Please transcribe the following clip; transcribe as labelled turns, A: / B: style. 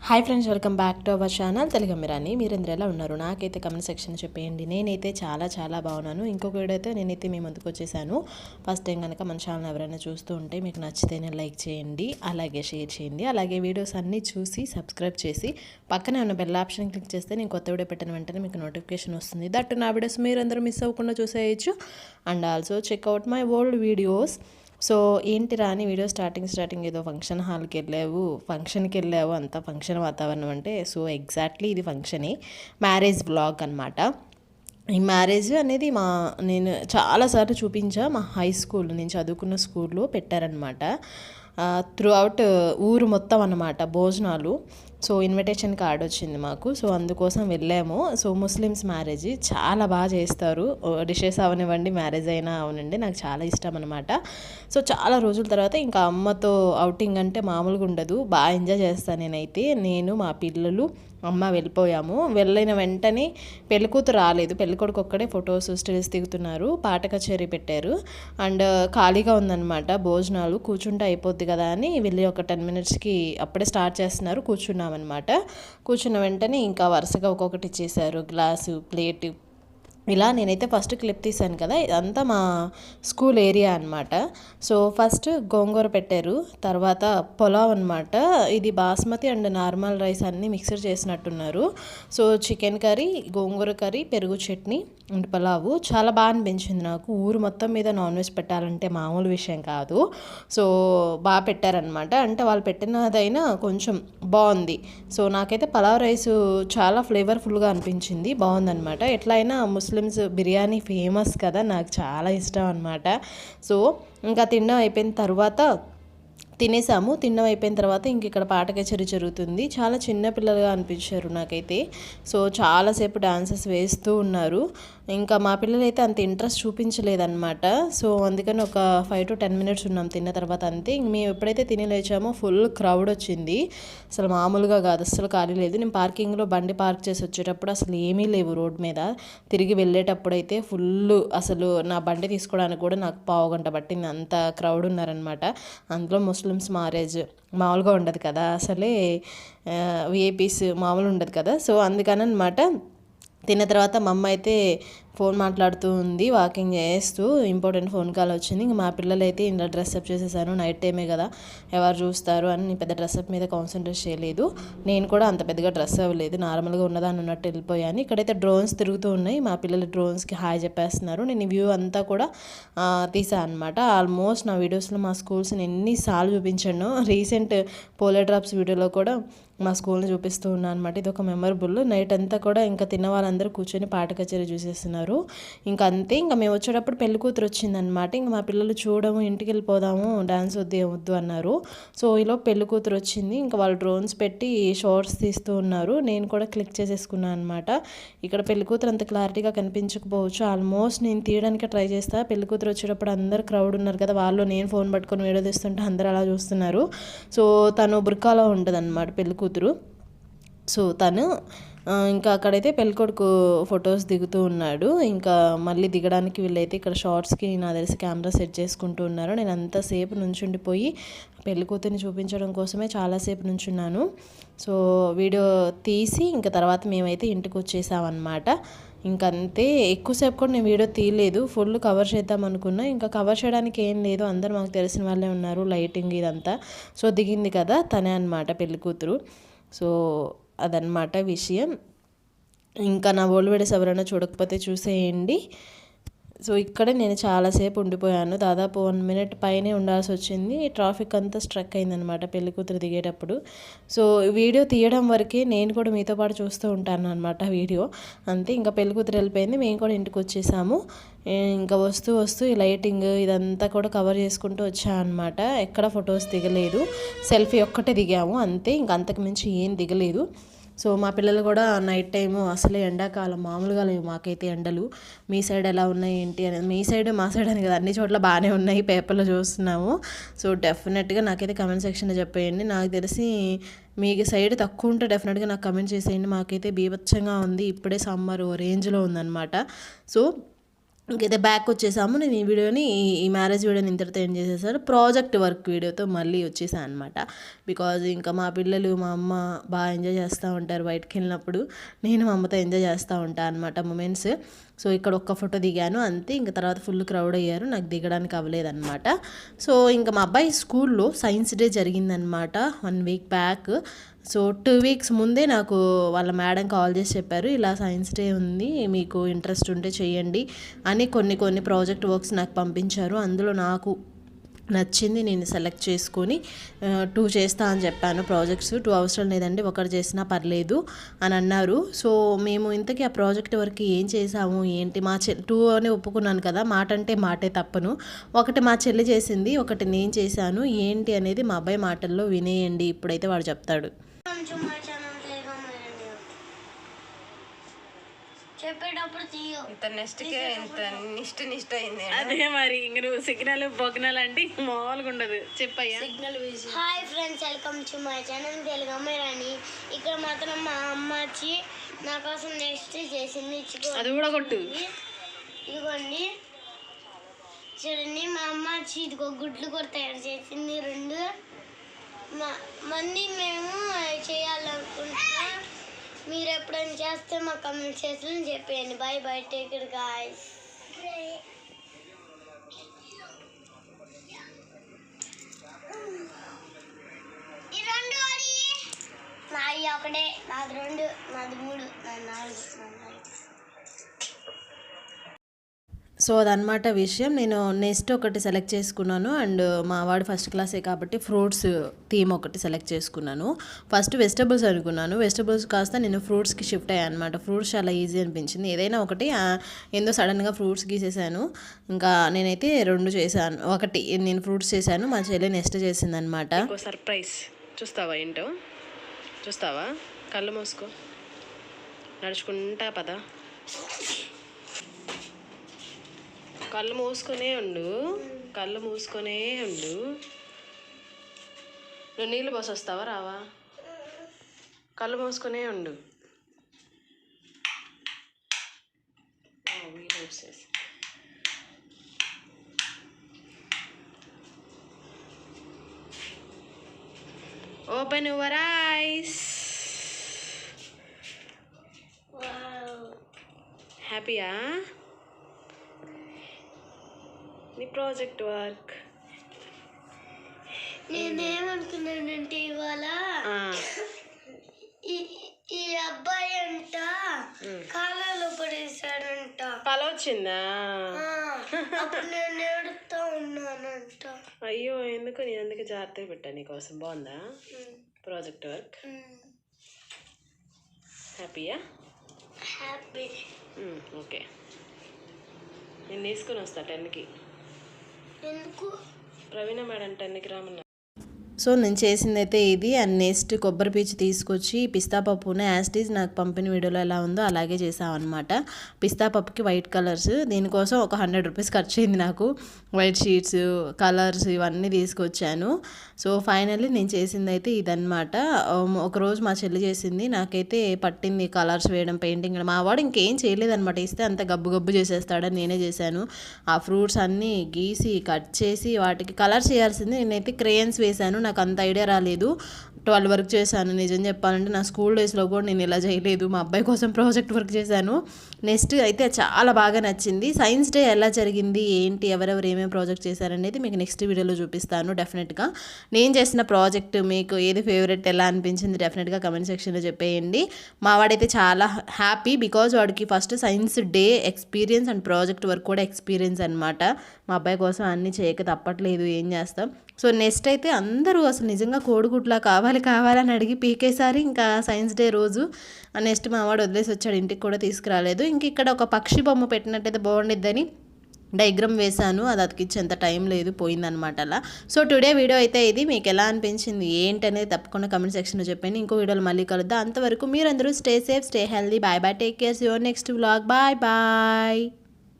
A: Hi friends, welcome back to our channel తెలుగమ్మిరాని. మీరందరూ ఎలా ఉన్నారు? నాకైతే కమెంట్ సెక్షన్ చెప్పేయండి. నేనైతే చాలా బాగున్నాను. ఇంకొక వీడియో అయితే నేనైతే మీ ముందుకు వచ్చేసాను. ఫస్ట్ టైం కనుక మన ఛానల్ ఎవరైనా చూస్తూ ఉంటే మీకు నచ్చితేనే లైక్ చేయండి, అలాగే షేర్ చేయండి, అలాగే వీడియోస్ అన్నీ చూసి సబ్స్క్రైబ్ చేసి పక్కనే ఉన్న బెల్ ఆప్షన్ క్లిక్ చేస్తే నేను కొత్త వీడియో పెట్టిన వెంటనే మీకు నోటిఫికేషన్ వస్తుంది. దట్టు నా వీడియోస్ మీరందరూ మిస్ అవ్వకుండా చూసేయచ్చు. And also check out my old videos. So ఏంటిరా అని వీడియో స్టార్టింగ్ ఏదో ఫంక్షన్కి వెళ్ళావు అంతా ఫంక్షన్ వాతావరణం అంటే, సో ఎగ్జాక్ట్లీ ఇది ఫంక్షనే, మ్యారేజ్ బ్లాగ్ అనమాట. ఈ మ్యారేజ్ అనేది నేను చాలాసార్లు చూపించా. మా హై స్కూల్, నేను చదువుకున్న స్కూల్లో పెట్టారనమాట. త్రూ అవుట్ ఊరు మొత్తం అన్నమాట భోజనాలు. సో ఇన్విటేషన్ కార్డ్ వచ్చింది మాకు. సో అందుకోసం వెళ్ళాము. సో ముస్లిమ్స్ మ్యారేజ్ చాలా బాగా చేస్తారు. డిషెస్ అవనివ్వండి, మ్యారేజ్ అయినా అవనండి, నాకు చాలా ఇష్టం అనమాట. సో చాలా రోజుల తర్వాత ఇంకా అమ్మతో అవుటింగ్ అంటే మామూలుగా ఉండదు. బాగా ఎంజాయ్ చేస్తాను నేనైతే. నేను మా పిల్లలు అమ్మ వెళ్ళిపోయాము. వెళ్ళిన వెంటనే పెళ్ళికూతురు రాలేదు, పెళ్ళికొడుకు ఒక్కడే ఫొటోస్ స్టిల్స్ దిగుతున్నారు. పాట కచేరీ పెట్టారు అండ్ ఖాళీగా ఉందన్నమాట. భోజనాలు కూర్చుంటే అయిపోద్ది కదా అని వెళ్ళి ఒక 10 మినిట్స్కి అప్పుడే స్టార్ట్ చేస్తున్నారు. కూర్చున్నామన్నమాట. కూర్చున్న వెంటనే ఇంకా వరుసగా ఒక్కొక్కటి ఇచ్చేసారు, గ్లాసు, ప్లేటు. ఇలా నేనైతే ఫస్ట్ క్లిప్ తీశాను కదా, ఇదంతా మా స్కూల్ ఏరియా అనమాట. సో ఫస్ట్ గోంగూర పెట్టారు, తర్వాత పులావ్ అనమాట. ఇది బాస్మతి అండ్ నార్మల్ రైస్ అన్నీ మిక్సర్ చేసినట్టున్నారు. సో చికెన్ కర్రీ, గోంగూర కర్రీ, పెరుగు చట్నీ అండ్ పులావు చాలా బాగా అనిపించింది నాకు. ఊరు మొత్తం మీద నాన్ వెజ్ పెట్టాలంటే మామూలు విషయం కాదు. సో బాగా పెట్టారనమాట. అంటే వాళ్ళు పెట్టినదైనా కొంచెం బాగుంది. సో నాకైతే పులావ్ రైస్ చాలా ఫ్లేవర్ఫుల్గా అనిపించింది, బాగుందనమాట. ఎట్లయినా ముస్లిమ్స్ బిర్యానీ ఫేమస్ కదా, నాకు చాలా ఇష్టం అనమాట. సో ఇంకా తినడం అయిపోయిన తర్వాత తినేసాము. తినడం అయిపోయిన తర్వాత ఇంక ఇక్కడ పాట కచేరీ జరుగుతుంది. చాలా చిన్న పిల్లలుగా అనిపించారు నాకైతే. సో చాలాసేపు డాన్సెస్ వేస్తూ ఉన్నారు. ఇంకా మా పిల్లలు అయితే అంత ఇంట్రెస్ట్ చూపించలేదన్నమాట. సో అందుకని ఒక 5 to 10 మినిట్స్ ఉన్నాం తిన్న తర్వాత, అంతే. ఇంక మేము ఎప్పుడైతే తిని లేచామో ఫుల్ క్రౌడ్ వచ్చింది. అసలు మామూలుగా కాదు, అసలు ఖాళీ లేదు. నేను పార్కింగ్లో బండి పార్క్ చేసి వచ్చేటప్పుడు అసలు ఏమీ లేవు రోడ్ మీద. తిరిగి వెళ్ళేటప్పుడు అయితే ఫుల్, అసలు నా బండి తీసుకోవడానికి కూడా నాకు పావు గంట పట్టింది, అంత క్రౌడ్ ఉన్నారనమాట. అందులో ముస్లిమ్స్ మ్యారేజ్ మామూలుగా ఉండదు కదా, అసలే విఐపీస్ మామూలు ఉండదు కదా. సో అందుకని అనమాట. తిన్న తర్వాత మా అమ్మ అయితే ఫోన్ మాట్లాడుతూ ఉంది, వాకింగ్ చేస్తూ. ఇంపార్టెంట్ ఫోన్ కాల్ వచ్చింది. ఇంక మా పిల్లలు అయితే ఇలా డ్రెస్అప్ చేసేసాను, నైట్ టైమే కదా ఎవరు చూస్తారు అని నేను పెద్ద డ్రెస్అప్ మీద కాన్సన్ట్రేట్ చేయలేదు. నేను కూడా అంత పెద్దగా డ్రెస్ అవ్వలేదు, నార్మల్గా ఉన్నదాన్ని ఉన్నట్టు వెళ్ళిపోయాను. ఇక్కడైతే డ్రోన్స్ తిరుగుతూ ఉన్నాయి, మా పిల్లలు డ్రోన్స్కి హాయ్ చెప్పేస్తున్నారు. నేను ఈ వ్యూ అంతా కూడా తీసాను అనమాట. ఆల్మోస్ట్ నా వీడియోస్లో మా స్కూల్స్ని ఎన్నిసార్లు చూపించాను. రీసెంట్ పోలో డ్రాప్స్ వీడియోలో కూడా మా స్కూల్ని చూపిస్తూ ఉన్నాను అనమాట. ఇది ఒక మెమరబుల్. నైట్ అంతా కూడా ఇంకా తిన్న వాళ్ళందరూ కూర్చొని పాట కచేరీ చూసేస్తున్నారు. ఇంకా అంతే. ఇంకా మేము వచ్చేటప్పుడు పెళ్లి కూతురు వచ్చిందనమాట. ఇంకా మా పిల్లలు చూడము, ఇంటికి వెళ్ళిపోదాము, డాన్స్ వద్దు ఏమొద్దు అన్నారు. సో ఈలో పెళ్లి కూతురు వచ్చింది. ఇంకా వాళ్ళు డ్రోన్స్ పెట్టి షార్ట్స్ తీస్తూ ఉన్నారు. నేను కూడా క్లిక్ చేసేసుకున్నాను అనమాట. ఇక్కడ పెళ్లి కూతురు అంత క్లారిటీగా కనిపించకపోవచ్చు. ఆల్మోస్ట్ నేను తీయడానికి ట్రై చేస్తా. పెళ్లి కూతురు వచ్చేటప్పుడు అందరు క్రౌడ్ ఉన్నారు కదా, వాళ్ళు నేను ఫోన్ పట్టుకొని వీడియో తీస్తుంటే అందరూ అలా చూస్తున్నారు. సో తను బుర్కాలో ఉంటుంది అనమాట పెళ్లి కూతురు. సో తను ఇంకా అక్కడైతే పెళ్ళికొడుకు ఫొటోస్ దిగుతూ ఉన్నాడు. ఇంకా మళ్ళీ దిగడానికి వీళ్ళైతే ఇక్కడ షార్ట్స్కి నా తెలిసి కెమెరా సెట్ చేసుకుంటూ ఉన్నారు. నేను అంతసేపు నుంచుండిపోయి పెళ్లి కూతురిని చూపించడం కోసమే చాలాసేపు నుంచున్నాను. సో వీడియో తీసి ఇంకా తర్వాత మేమైతే ఇంటికి వచ్చేసామన్నమాట. ఇంకంతే. ఎక్కువసేపు కూడా నేను వీడియో తీయలేదు, ఫుల్ కవర్ చేద్దాం అనుకున్నా. ఇంకా కవర్ చేయడానికి ఏం లేదు, అందరూ మాకు తెలిసిన వాళ్ళే ఉన్నారు, లైటింగ్ ఇదంతా. సో దిగింది కదా తనే అనమాట పెళ్లి కూతురు. సో అదనమాట విషయం. ఇంకా నా ఓల్డ్ వీడియోస్ ఎవరైనా చూడకపోతే చూసేయండి. సో ఇక్కడ నేను చాలాసేపు ఉండిపోయాను, దాదాపు 1 మినిట్ పైనే ఉండాల్సి వచ్చింది. ట్రాఫిక్ అంతా స్ట్రక్ అయిందనమాట పెళ్లి కూతురు దిగేటప్పుడు. సో వీడియో తీయడం వరకే, నేను కూడా మీతో పాటు చూస్తూ ఉంటాను అనమాట వీడియో. అంతే. ఇంకా పెళ్లి కూతురు వెళ్ళిపోయింది, మేము కూడా ఇంటికి వచ్చేసాము. ఇంకా వస్తూ ఈ లైటింగ్ ఇదంతా కూడా కవర్ చేసుకుంటూ వచ్చాను అనమాట. ఎక్కడ ఫొటోస్ దిగలేదు, సెల్ఫీ ఒక్కటే దిగాము అంతే. ఇంక అంతకు మించి ఏం దిగలేదు. సో మా పిల్లలు కూడా నైట్ టైము, అసలే ఎండాకాలం మామూలుగా లేవు మాకైతే ఎండలు. మీ సైడ్ ఎలా ఉన్నాయి ఏంటి అనేది, మీ సైడ్ మా సైడ్ అని కదా, అన్ని చోట్ల బాగానే ఉన్నాయి, పేపర్లో చూస్తున్నాము. సో డెఫినెట్గా నాకైతే కమెంట్ సెక్షన్లో చెప్పేయండి. నాకు తెలిసి మీ సైడ్ తక్కువ ఉంటే డెఫినెట్గా నాకు కమెంట్ చేసేయండి. మాకైతే బీభత్సంగా ఉంది, ఇప్పుడే సమ్మర్ రేంజ్లో ఉందన్నమాట. సో ఇంకైతే బ్యాక్ వచ్చేసాము. నేను ఈ మ్యారేజ్ వీడియోని ఇంతటితో ఎండ్ చేసేసాను. ప్రాజెక్ట్ వర్క్ వీడియోతో మళ్ళీ వచ్చేసాను అనమాట. బికాజ్ ఇంకా మా పిల్లలు మా అమ్మ బాగా ఎంజాయ్ చేస్తూ ఉంటారు బయటకు వెళ్ళినప్పుడు. నేను మా అమ్మతో ఎంజాయ్ చేస్తూ ఉంటాను అనమాట మూమెంట్స్. సో ఇక్కడ ఒక్క ఫోటో దిగాను అంతే. ఇంకా తర్వాత ఫుల్ క్రౌడ్ అయ్యారు, నాకు దిగడానికి అవ్వలేదన్నమాట. సో ఇంకా మా అబ్బాయి స్కూల్లో సైన్స్ డే జరిగిందనమాట 1 వీక్ బ్యాక్. సో 2 వీక్స్ ముందే నాకు వాళ్ళ మేడం కాల్ చేసి చెప్పారు, ఇలా సైన్స్ డే ఉంది, మీకు ఇంట్రెస్ట్ ఉంటే చేయండి అని కొన్ని ప్రాజెక్ట్ వర్క్స్ నాకు పంపించారు. అందులో నాకు నచ్చింది నేను సెలెక్ట్ చేసుకొని 2 చేస్తా అని చెప్పాను. ప్రాజెక్ట్స్ 2 అవసరం లేదండి, ఒకటి చేసినా పర్లేదు అని అన్నారు. సో మేము ఇంతకీ ఆ ప్రాజెక్ట్ వరకు ఏం చేసాము ఏంటి, 2 అని ఒప్పుకున్నాను కదా, మాట అంటే మాటే తప్పను. ఒకటి మా చెల్లి చేసింది, ఒకటి నేను చేశాను. ఏంటి అనేది మా అబ్బాయి మాటల్లో వినేయండి, ఇప్పుడైతే వాడు చెప్తాడు.
B: చెప్పేటప్పుడు ఇంత నిష్ట అయింది.
A: అదే మరి ఇంక నువ్వు సిగ్నల్ బొగ్నల్ అంటే మామూలుగా ఉండదు. చెప్పయ్యా.
B: Signal. Hi friends, welcome to my channel Telugu అమ్మాయి. ఇక్కడ మాత్రం మా అమ్మ వచ్చి నా కోసం నెక్స్ట్ చేసింది.
A: అది కూడా కొట్టు.
B: ఇదిగోండి చూడండి, మా అమ్మ వచ్చి ఇదిగో గుడ్లు కూడా తయారు చేసింది 2. మళ్ళీ మేము చేయాలనుకుంటున్నాం. మీరు ఎప్పుడైనా చేస్తే మా కమెంట్ సెక్షన్లో చెప్పేయండి. By by, take care guys. నాది ఒకటే, నాది 2, నాది 3, నాది 4, నాది 5.
A: సో అదనమాట విషయం. నేను నెక్స్ట్ ఒకటి సెలెక్ట్ చేసుకున్నాను. అండ్ మా వాడు ఫస్ట్ క్లాసే కాబట్టి ఫ్రూట్స్ థీమ్ ఒకటి సెలెక్ట్ చేసుకున్నాను. ఫస్ట్ వెజిటబుల్స్ అనుకున్నాను, వెజిటబుల్స్ కాస్త నేను ఫ్రూట్స్కి షిఫ్ట్ అయ్యాను అనమాట. ఫ్రూట్స్ చాలా ఈజీ అనిపించింది. ఏదైనా ఒకటి ఏందో సడన్గా ఫ్రూట్స్ గీసేసాను. ఇంకా నేనైతే 2 చేశాను. ఒకటి నేను ఫ్రూట్స్ చేశాను, మా చెల్లి నెక్స్ట్ చేసింది అనమాట. సర్ప్రైజ్ చూస్తావా? ఏంటో చూస్తావా? కళ్ళు మూసుకో, నడుచుకుంటా పదా. కళ్ళు మూసుకొనే ఉండు. నువ్వు నీళ్ళు పోసి వస్తావా రావా? కళ్ళు మూసుకొనే ఉండు. Open your eyes. హ్యాపీయా? నీ ప్రాజెక్ట్ వర్క్
B: నేనేమనుకున్నానంటే ఇవాళ ఈ అబ్బాయి అంట కాలంలో పడేసాడంట.
A: కల వచ్చిందా?
B: అప్పుడు నేను ఏడుస్తా ఉన్నానంట.
A: అయ్యో ఎందుకు? నేను అందుకే జాగ్రత్తగా పెట్టాను నీకోసం. బాగుందా ప్రాజెక్ట్ వర్క్? హ్యాపీయా?
B: హ్యాపీ.
A: ఓకే, నేను తీసుకుని వస్తా 10కి.
B: ఎందుకు?
A: ప్రవీణ మేడం 10కి రామన్నా. సో నేను చేసింది అయితే ఇది. అండ్ నెక్స్ట్ కొబ్బరి పీచు తీసుకొచ్చి పిస్తా పప్పునే యాస్టీజ్ నాకు పంపిన వీడియోలో ఎలా ఉందో అలాగే చేసామన్నమాట. పిస్తా పప్పుకి వైట్ కలర్స్, దీనికోసం ఒక 100 రూపీస్ ఖర్చు అయింది నాకు. వైట్ షీట్స్, కలర్స్ ఇవన్నీ తీసుకొచ్చాను. సో ఫైనల్లీ నేను చేసింది అయితే ఇదన్నమాట. ఒకరోజు మా చెల్లి చేసింది, నాకైతే పట్టింది కలర్స్ వేయడం, పెయింటింగ్. మా వాడు ఇంకేం చేయలేదన్నమాట, ఇస్తే అంత గబ్బు చేసేస్తాడని నేనే చేశాను. ఆ ఫ్రూట్స్ అన్నీ గీసి కట్ చేసి వాటికి కలర్స్ చేయాల్సింది. నేనైతే క్రేయన్స్ వేశాను, నాకు అంత ఐడియా రాలేదు. 12 వరకు చేశాను. నిజం చెప్పాలంటే నా స్కూల్ డేస్లో కూడా నేను ఇలా చేయలేదు. మా అబ్బాయి కోసం ప్రాజెక్ట్ వర్క్ చేశాను. నెక్స్ట్ అయితే చాలా బాగా నచ్చింది. సైన్స్ డే ఎలా జరిగింది ఏంటి, ఎవరెవరు ఏమేమి ప్రాజెక్ట్ చేశారనేది మీకు నెక్స్ట్ వీడియోలో చూపిస్తాను డెఫినెట్గా. నేను చేసిన ప్రాజెక్ట్ మీకు ఏది ఫేవరెట్, ఎలా అనిపించింది డెఫినెట్గా కమెంట్ సెక్షన్లో చెప్పేయండి. మా వాడైతే చాలా హ్యాపీ, బికాజ్ వాడికి first science day experience and project work కూడా ఎక్స్పీరియన్స్ అనమాట. మా అబ్బాయి కోసం అన్నీ చేయక తప్పట్లేదు, ఏం చేస్తాం. సో నెక్స్ట్ అయితే అందరూ అసలు నిజంగా కోడిగుడ్లా కావాలని అడిగి పీకేసారి ఇంకా సైన్స్ డే రోజు. నెక్స్ట్ మా వాడు వదిలేసి వచ్చాడు, ఇంటికి కూడా తీసుకురాలేదు. ఇంక ఇక్కడ ఒక పక్షి బొమ్మ పెట్టినట్టయితే బాగుండిద్దని డయాగ్రామ్ వేశాను, అది అతికించేంత టైం లేదు, పోయిందనమాట అలా. సో టుడే వీడియో అయితే ఇది. మీకు ఎలా అనిపించింది ఏంటి అనేది తప్పకుండా కమెంట్ సెక్షన్లో చెప్పండి. ఇంకో వీడియోలో మళ్ళీ కలుద్దాం. అంతవరకు మీరందరూ stay safe, stay healthy. Bye bye, take care, see you next vlog. Bye bye.